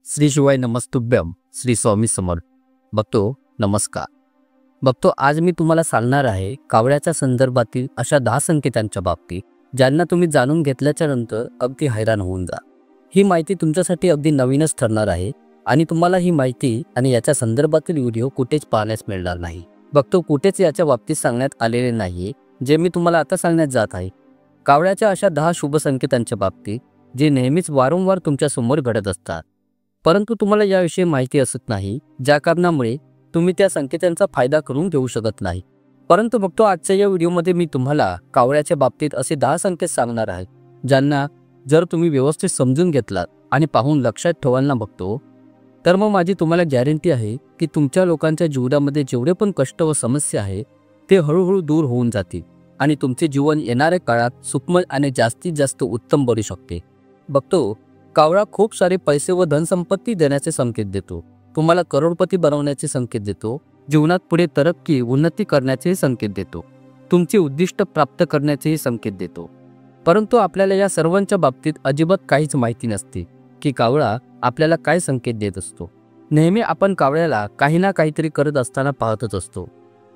श्री शिवाय नमस्तुभ्यम श्री स्वामी समर्थ. भक्तो नमस्कार. भक्तो, आज मी तुम्हाला सांगणार आहे कावळ्याच्या संदर्भातील अशा 10 संकेतांच्या बाबतीत ज्यांना तुम्ही जाणून घेतल्याच्या नंतर अगदी हैराण होऊन जा. ही माहिती तुमच्यासाठी अगदी नवीनच ठरणार आहे आणि तुम्हाला ही माहिती आणि याच्या संदर्भातील व्हिडिओ कुठेच पाहण्यास मिळणार नाही. भक्तो, कुठेच याच्या बाबतीत सांगण्यात आलेले नाही जे मी तुम्हाला आता सांगण्यात जात आहे. कावळ्याच्या अशा 10 शुभ संकेतांच्या बाबतीत जे नेहमीच वारंवार तुमच्या समोर घडत असतात, परंतु तुम्हाला याविषयी माहिती असत नाही, ज्या कारणामुळे तुम्ही त्या संकेतांचा फायदा करून घेऊ शकत नाही. परंतु बघतो, आजच्या या व्हिडिओमध्ये मी तुम्हाला कावळ्याच्या बाबतीत असे 10 संकेत सांगणार आहे ज्यांना जर तुम्ही व्यवस्थित समजून घेतलात आणि पाहून लक्षात ठेवाल ना बघतो, तर मग माझी तुम्हाला गॅरंटी आहे की तुमच्या लोकांच्या जीवनामध्ये जेवढे पण कष्ट व समस्या आहे ते हळूहळू दूर होऊन जातील आणि तुमचे जीवन येणाऱ्या काळात सुखमय आणि जास्तीत जास्त उत्तम बनू शकते. बघतो, कावळा खूप सारे पैसे व धनसंपत्ती देण्याचे संकेत देतो, तुम्हाला करोडपती बनवण्याचे संकेत देतो, जीवनात पुढे तरक्की उन्नती करण्याचे संकेत देतो, तुमची उद्दिष्ट प्राप्त करण्याचेही संकेत देतो. परंतु आपल्याला या सर्वांच्या बाबतीत अजिबात काहीच माहिती नसते की कावळा आपल्याला काय संकेत देत असतो. नेहमी आपण कावळ्याला काही ना काहीतरी करत असताना पाहतच असतो,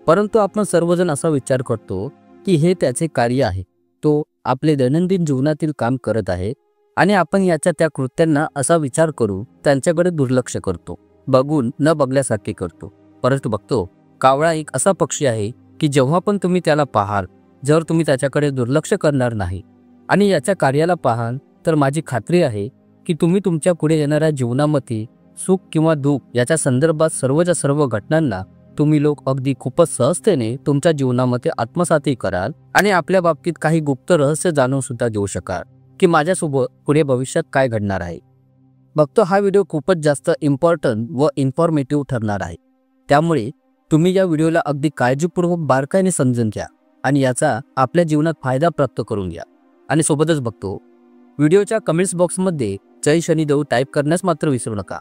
परंतु आपण सर्वजण असा विचार करतो की हे त्याचे कार्य आहे, तो आपले दैनंदिन जीवनातील काम करत आहे आणि आपण याच्या त्या कृत्यांना असा विचार करू त्यांच्याकडे दुर्लक्ष करतो, बघून न बघल्यासारखे करतो. परंतु बघतो, कावळा एक असा पक्षी आहे की जेव्हा पण तुम्ही त्याला पाहाल, जर तुम्ही त्याच्याकडे दुर्लक्ष करणार नाही आणि याच्या कार्याला पाहाल, तर माझी खात्री आहे की तुम्ही तुमच्या पुढे येणाऱ्या जीवनामध्ये सुख किंवा दुःख याच्या संदर्भात सर्वच्या सर्व घटनांना तुम्ही लोक अगदी खूपच सहजतेने तुमच्या जीवनामध्ये आत्मसातही कराल आणि आपल्या बाबतीत काही गुप्त रहस्य जाणून सुद्धा घेऊ शकाल की माझ्यासोबत पुढे भविष्यात काय घडणार आहे. बघतो, हा व्हिडिओ खूपच जास्त इम्पॉर्टंट व इन्फॉर्मेटिव्ह ठरणार आहे, त्यामुळे तुम्ही या व्हिडिओला अगदी काळजीपूर्वक बारकाईने समजून घ्या आणि याचा आपल्या जीवनात फायदा प्राप्त करून घ्या. आणि सोबतच बघतो, व्हिडिओच्या कमेंट्स बॉक्समध्ये जय शनिदेव टाईप करण्यास मात्र विसरू नका.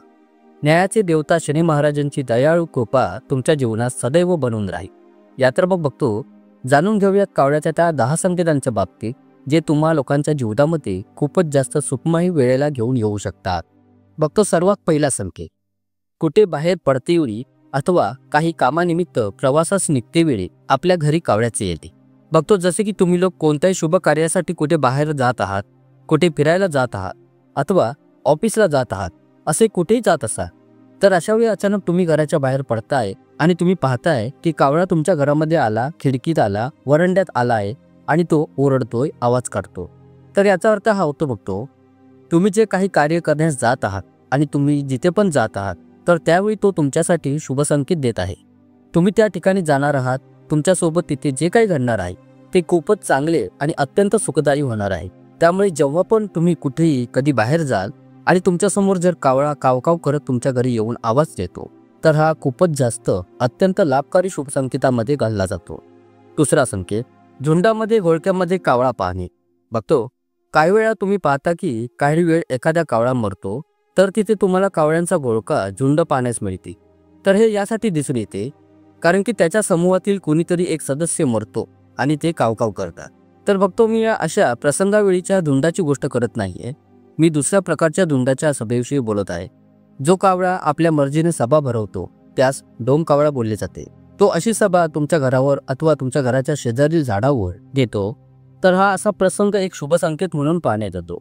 न्यायाचे देवता शनी महाराजांची दयाळू कृपा तुमच्या जीवनात सदैव बनून राहील. या तर मग बघतो, जाणून घेऊयात कावळ्याच्या त्या 10 संकेतांच्या बाबतीत जे तुम्हा लोकांच्या जीवनामध्ये खूपच जास्त सुखमय वेळेला घेऊन येऊ शकतात. बघतो, सर्वात पहिला संकेत, कुठे बाहेर पडतेवेळी अथवा काही कामानिमित्त प्रवासास निघतेवेळी आपल्या घरी कावळ्याचे येते. बघतो, जसे की तुम्ही लोक कोणत्याही शुभ कार्यासाठी कुठे बाहेर जात आहात, कुठे फिरायला जात आहात अथवा ऑफिसला जात आहात, असे कुठेही जात असाल, तर अशा वेळी अचानक तुम्ही घराच्या बाहेर पडताय आणि तुम्ही पाहताय की कावळा तुमच्या घरामध्ये आला, खिडकीत आला, वरंड्यात आला आहे आणि तो ओरडतोय, आवाज काढतो. तर याचा अर्थ हा होतो बघतो, तुम्ही जे काही कार्य करण्यास जात आहात आणि तुम्ही जिथे पण जात आहात, तर त्यावेळी तो तुमच्यासाठी शुभ संकेत देत आहे. तुम्ही त्या ठिकाणी जाणार आहात, तुमच्यासोबत तिथे जे काही घडणार आहे ते खूपच चांगले आणि अत्यंत सुखदायी होणार आहे. त्यामुळे जेव्हा पण तुम्ही कुठेही कधी बाहेर जाल आणि तुमच्यासमोर जर कावळा कावकाव करत तुमच्या घरी येऊन आवाज देतो, तर हा खूपच जास्त अत्यंत लाभकारी शुभ संकेतामध्ये घालला जातो. दुसरा संकेत, झुंडामध्ये घोळक्यामध्ये कावळा पाहणे. बघतो, काही वेळा तुम्ही पाहता की काही वेळ एखादा कावळा मरतो, तर तिथे तुम्हाला कावळ्यांचा घोळका झुंड पाहण्यास मिळते. तर हे यासाठी दिसून येते कारण की त्याच्या समूहातील कोणीतरी एक सदस्य मरतो आणि ते कावकाव करतात. तर बघतो, मी या अशा प्रसंगावेळीच्या झुंडाची गोष्ट करत नाहीये, मी दुसऱ्या प्रकारच्या झुंडाच्या सभेविषयी बोलत आहे. जो कावळा आपल्या मर्जीने सभा भरवतो त्यास डोम कावळा बोलले जाते. तो अशी सभा तुमच्या घरावर अथवा तुमच्या घराच्या शेजारील झाडावर देतो, तर हा असा प्रसंग एक शुभ संकेत म्हणून पाहण्यात येतो.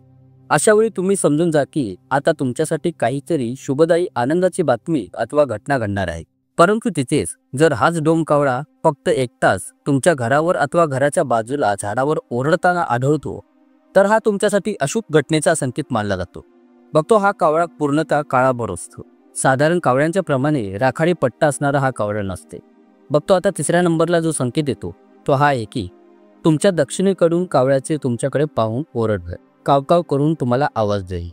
अशा वेळी तुम्ही समजून जा की आता तुमच्यासाठी काहीतरी शुभदायी आनंदाची बातमी अथवा घटना घडणार आहे. परंतु तिथेच जर हाच डोम कावळा फक्त एकटाच तुमच्या घरावर अथवा घराच्या बाजूला झाडावर ओरडताना आढळतो, तर हा तुमच्यासाठी अशुभ घटनेचा संकेत मानला जातो. बघतो, हा कावळा पूर्णतः काळाभोर असतो. साधारण कावळ्यांच्या प्रमाणे राखाडी पट्टा असणारा हा कावळा नसते. बघतो, आता तिसऱ्या नंबरला जो संकेत येतो तो हा आहे की तुमच्या दक्षिणेकडून कावळ्याचे तुमच्याकडे पाहून ओरडत कावकाव करून तुम्हाला आवाज देईल.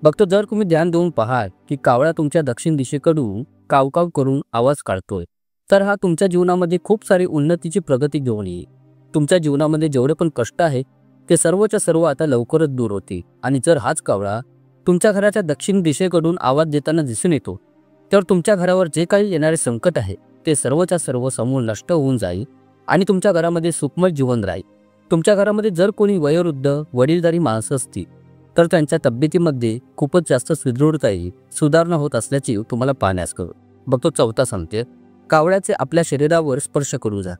बघतो, जर तुम्ही ध्यान देऊन पाहाल की कावळा तुमच्या दक्षिण दिशेकडून कावकाव करून आवाज काढतोय, तर हा तुमच्या जीवनामध्ये खूप सारी उन्नतीची प्रगती घेऊन येईल. तुमच्या जीवनामध्ये जेवढे पण कष्ट आहे ते सर्वच्या सर्व आता लवकरच दूर होतील. आणि जर हाच कावळा तुमच्या घराच्या दक्षिण दिशेकडून आवाज देताना दिसून येतो, तर तुमच्या घरावर जे काही येणारे संकट आहे ते सर्वच्या सर्व समूळ नष्ट होऊन जाईल आणि तुमच्या घरामध्ये सुखमय जीवन राहील. तुमच्या घरामध्ये जर कोणी वयोवृद्ध वडीलधारी माणसं असतील तर त्यांच्या तब्येतीमध्ये खूपच जास्त सुदृढता येईल, सुधारणा होत असल्याची तुम्हाला पाहण्यास करू. बघतो चौथा संकेत, कावळ्याचे आपल्या शरीरावर स्पर्श करू जा.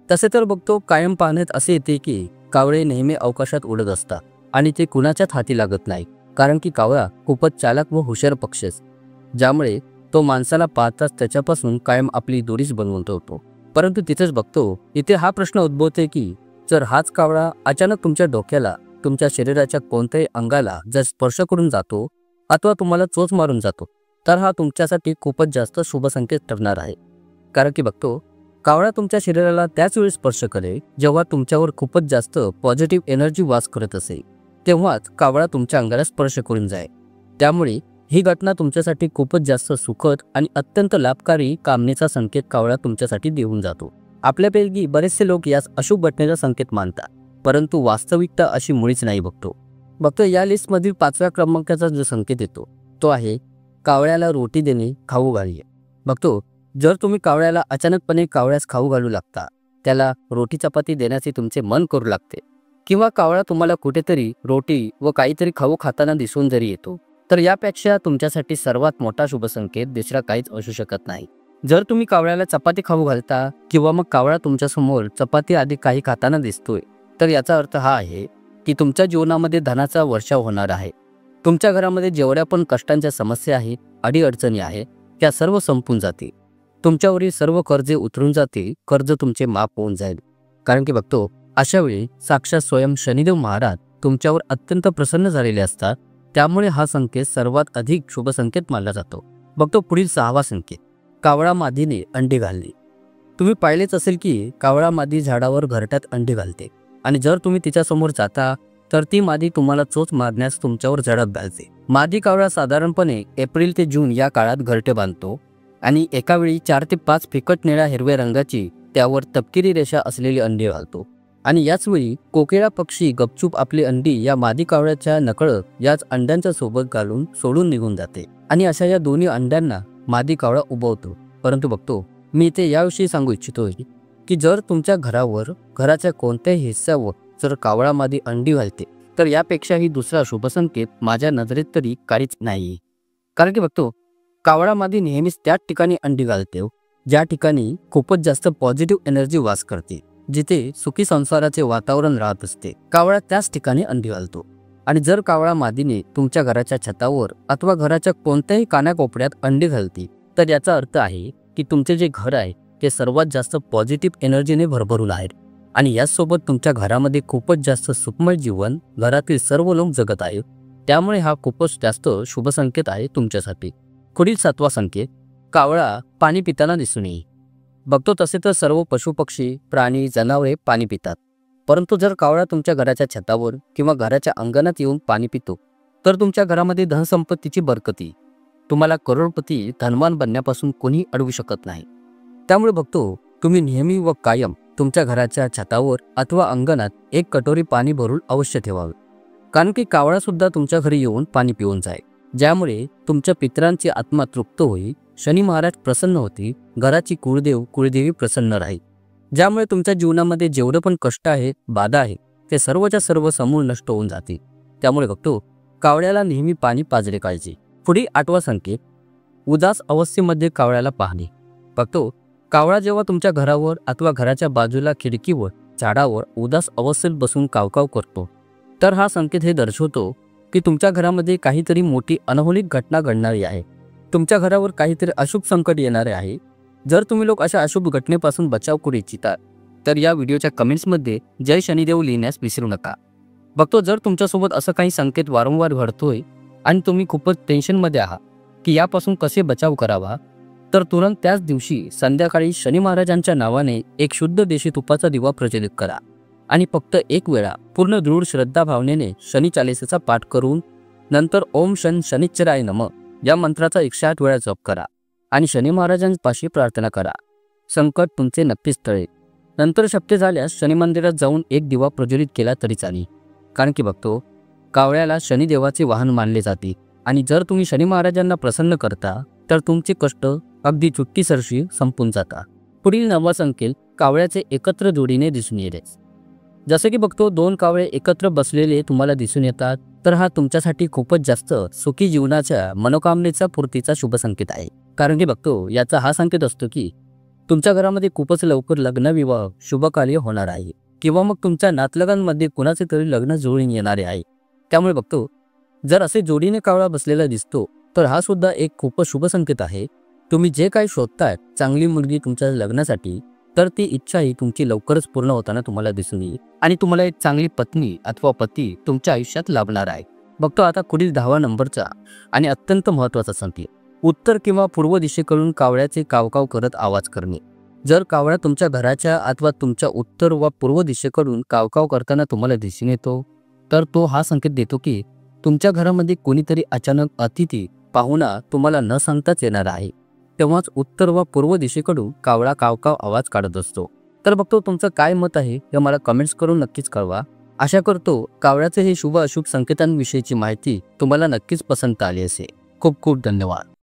तसे तर बघतो कायम पाहण्यात असे येते की कावळे नेहमी अवकाशात उडत असतात आणि ते कुणाच्याच हाती लागत नाही, कारण की कावळा खूपच चालाक व हुशार पक्षी असतो, ज्यामुळे तो माणसाला पाहताच त्याच्यापासून कायम आपली दोरीच बनवून ठेवतो. परंतु तिथेच बघतो इथे हा प्रश्न उद्भवते की जर हाच कावळा अचानक तुमच्या डोक्याला, तुमच्या शरीराच्या कोणत्याही अंगाला जर स्पर्श करून जातो अथवा तुम्हाला चोच मारून जातो, तर हा तुमच्यासाठी खूपच जास्त शुभ संकेत ठरणार आहे. कारण की बघतो कावळा तुमच्या शरीराला त्याच वेळी स्पर्श करेल जेव्हा तुमच्यावर खूपच जास्त पॉझिटिव्ह एनर्जी वास करत असेल, तेव्हाच कावळा तुमच्या अंगाला स्पर्श करून जाईल. त्यामुळे ही घटना तुमच्यासाठी खूपच जास्त सुखद आणि अत्यंत लाभकारी कामनेचा संकेत कावळा तुमच्यासाठी देऊन जातो. आपल्यापैकी बरेचसे लोक यास अशुभ घटनेचा संकेत मानतात, परंतु वास्तविकता अशी मुळीच नाही. बघतो या लिस्टमधील 5व्या क्रमांकाचा जो संकेत येतो तो आहे कावळ्याला रोटी देणे, खाऊ घालणे. बघतो जर तुम्ही कावळ्याला अचानकपणे कावळ्यास खाऊ घालू लागता, त्याला रोटी चपाती देण्याचे तुमचे मन करू लागते, किंवा कावळा तुम्हाला कुठेतरी रोटी व काहीतरी खाऊ खाताना दिसून जरी येतो, तर यापेक्षा तुमच्यासाठी सर्वात मोठा शुभ संकेत दुसरा काहीच असू शकत नाही. जर तुम्ही कावळ्याला चपाती खाऊ घालता किंवा मग कावळा तुमच्यासमोर चपाती आधी काही खाताना दिसतोय, तर याचा अर्थ हा आहे की तुमच्या जीवनामध्ये धनाचा वर्षाव होणार आहे. तुमच्या घरामध्ये जेवढ्या पण कष्टांच्या समस्या आहेत, अडीअडचणी आहेत, त्या सर्व संपून जातील. तुमच्यावरील सर्व कर्जे उतरून जातील, कर्ज तुमचे माफ होऊन जाईल. कारण की बघतो अशा वेळी साक्षात स्वयं शनिदेव महाराज तुमच्यावर अत्यंत प्रसन्न झालेले असतात. त्यामुळे हा संकेत सर्वात अधिक शुभ संकेत मानला जातो. बघतो पुढील 6वा संकेत, कावळा मादीने अंडी घालणे. तुम्ही पाहिलेच असेल की कावळा मादी झाडावर घरट्यात अंडी घालते, आणि जर तुम्ही तिच्यासमोर जाता तर ती मादी तुम्हाला चोच मारण्यास तुमच्यावर झडप घालते. मादी कावळा साधारणपणे एप्रिल ते जून या काळात घरटे बांधतो आणि एका वेळी 4 ते 5 फिकट निळ्या हिरव्या रंगाची त्यावर तपकिरी रेषा असलेली अंडी घालतो. आणि याच वेळी कोकिळा पक्षी गपचूप आपली अंडी या मादी कावळ्याच्या नकळत याच अंड्यांच्या सोबत घालून सोडून निघून जाते, आणि अशा या दोन्ही अंड्यांना मादी कावळा उबवतो. परंतु बघतो मी इथे याविषयी सांगू इच्छितो की जर तुमच्या घरावर, घराच्या कोणत्याही हिस्स्यावर जर कावळा मादी अंडी घालते, तर यापेक्षाही दुसरा शुभ संकेत माझ्या नजरेत तरी काहीच नाही. कारण की बघतो कावळा मादी नेहमीच त्याच ठिकाणी अंडी घालते ज्या ठिकाणी खूपच जास्त पॉझिटिव्ह एनर्जी वास करते, जिथे सुखी संसाराचे वातावरण राहत असते. कावळा त्याच ठिकाणी अंडी घालतो. आणि जर कावळा मादीने तुमच्या घराच्या छतावर अथवा घराच्या कोणत्याही कानाकोपऱ्यात अंडी घालते, तर याचा अर्थ आहे की तुमचे जे घर आहे ते सर्वात जास्त पॉझिटिव्ह एनर्जीने भरभरून आहे, आणि याचसोबत तुमच्या घरामध्ये खूपच जास्त सुखमय जीवन घरातील सर्व लोक जगत आहेत. त्यामुळे हा खूपच जास्त शुभ संकेत आहे तुमच्यासाठी. पुढील 7वा संकेत, कावळा पाणी पिताना दिसून येईल. बघतो तसे तर सर्व पशुपक्षी, प्राणी, जनावरे पाणी पितात, परंतु जर कावळा तुमच्या घराच्या छतावर किंवा घराच्या अंगणात येऊन पाणी पितो, तर तुमच्या घरामध्ये धनसंपत्तीची बरकती, तुम्हाला करोडपती धनवान बनण्यापासून कोणी अडवू शकत नाही. त्यामुळे बघतो तुम्ही नेहमी व कायम तुमच्या घराच्या छतावर अथवा अंगणात एक कटोरी पाणी भरून अवश्य ठेवावे, कारण की कावळा सुद्धा तुमच्या घरी येऊन पाणी पिऊन जाईल, ज्यामुळे तुमच्या पितरांची आत्मा तृप्त होईल, शनी महाराज प्रसन्न होतील, घराची कुळदेव कुळदेवी प्रसन्न राहील, ज्यामुळे तुमच्या जीवनामध्ये जेवढे पण कष्ट आहेत, बाधा आहेत, ते सर्वच्या सर्व समूळ नष्ट होऊन जातील. त्यामुळे बघतो कावळ्याला नेहमी पाणी पाजले पाहिजे. पुढे 8वा संकेत, उदास अवस्थेमध्ये कावळ्याला पाहणे. बघतो कावळा जेव्हा तुमच्या घरावर अथवा घराच्या बाजूला खिडकीवर, झाडावर उदास अवस्थेत बसून कावकाव करतो, तर हा संकेत हे दर्शवतो की तुमच्या घरामध्ये काहीतरी मोठी अनहोलिक घटना घडणारी आहे, तुमच्या घरावर काहीतरी अशुभ संकट येणारे आहे. जर तुम्ही लोक अशा अशुभ घटनेपासून बचाव करू इच्छिता, तर या व्हिडिओच्या कमेंट्समध्ये जय शनिदेव लिहिण्यास विसरू नका. बघतो जर तुमच्यासोबत असं काही संकेत वारंवार घडतोय आणि तुम्ही खूपच टेन्शनमध्ये आहात की यापासून कसे बचाव करावा, तर तुरंत त्याच दिवशी संध्याकाळी शनी महाराजांच्या नावाने एक शुद्ध देशी तुपाचा दिवा प्रज्वलित करा, आणि फक्त एक वेळा पूर्ण दृढ श्रद्धा भावनेने शनी चालीसेचा पाठ करून नंतर ओम शन शनिश्चराय नमः या मंत्राचा 108 वेळा जप करा आणि शनी महाराजांपाशी प्रार्थना करा. संकट तुमचे नक्कीच टळेल. नंतर शक्य झाल्यास शनी मंदिरात जाऊन एक दिवा प्रज्वलित केला तरी चालेल, कारण की बघतो कावळ्याला शनिदेवाचे वाहन मानले जाते, आणि जर तुम्ही शनी महाराजांना प्रसन्न करता तर तुमचे कष्ट अगदी चुटकीसरशी संपून जातात. पुढील 9वा संकेत, कावळ्याचे एकत्र जोडीने दिसून येणे. जसं की बघतो दोन कावळे एकत्र बसलेले तुम्हाला दिसून येतात, तर हा तुमच्यासाठी खूपच जास्त सुखी जीवनाच्या मनोकामनेचा पूर्तीचा शुभ संकेत आहे. कारण की बघतो याचा हा संकेत असतो की तुमच्या घरामध्ये खूपच लवकर लग्न, विवाह, शुभ कार्य होणार आहे किंवा मग तुमच्या नातलगांमध्ये कुणाचे तरी लग्न जुळून येणारे आहे. त्यामुळे बघतो जर असे जोडीने कावळा बसलेला दिसतो, तर हा सुद्धा एक खूपच शुभ संकेत आहे. तुम्ही जे काही शोधताय चांगली मुलगी तुमच्या लग्नासाठी, तर ती इच्छा ही तुमची लवकरच पूर्ण होताना तुम्हाला दिसून येईल आणि तुम्हाला एक चांगली पत्नी अथवा पती तुमच्या आयुष्यात लाभणार आहे. बघतो आता पुढील 10वा नंबरचा आणि अत्यंत महत्त्वाचा संकेत, उत्तर किंवा पूर्व दिशेकडून कावळ्याचे कावकाव करत आवाज करणे. जर कावळा तुमच्या घराच्या अथवा तुमच्या उत्तर व पूर्व दिशेकडून कावकाव करताना तुम्हाला दिसून येतो, तर तो हा संकेत देतो की तुमच्या घरामध्ये कोणीतरी अचानक अतिथी, पाहुणा तुम्हाला न सांगताच येणार आहे. तेव्हाच उत्तर व पूर्व दिशेकडून कावळा कावकाव आवाज काढत असतो. तर बघतो तुमचं काय मत आहे हे मला कमेंट्स करून नक्कीच कळवा. आशा करतो कावळ्याचे हे शुभ अशुभ संकेतांविषयीची माहिती तुम्हाला नक्कीच पसंत आली असेल. खूप खूप धन्यवाद.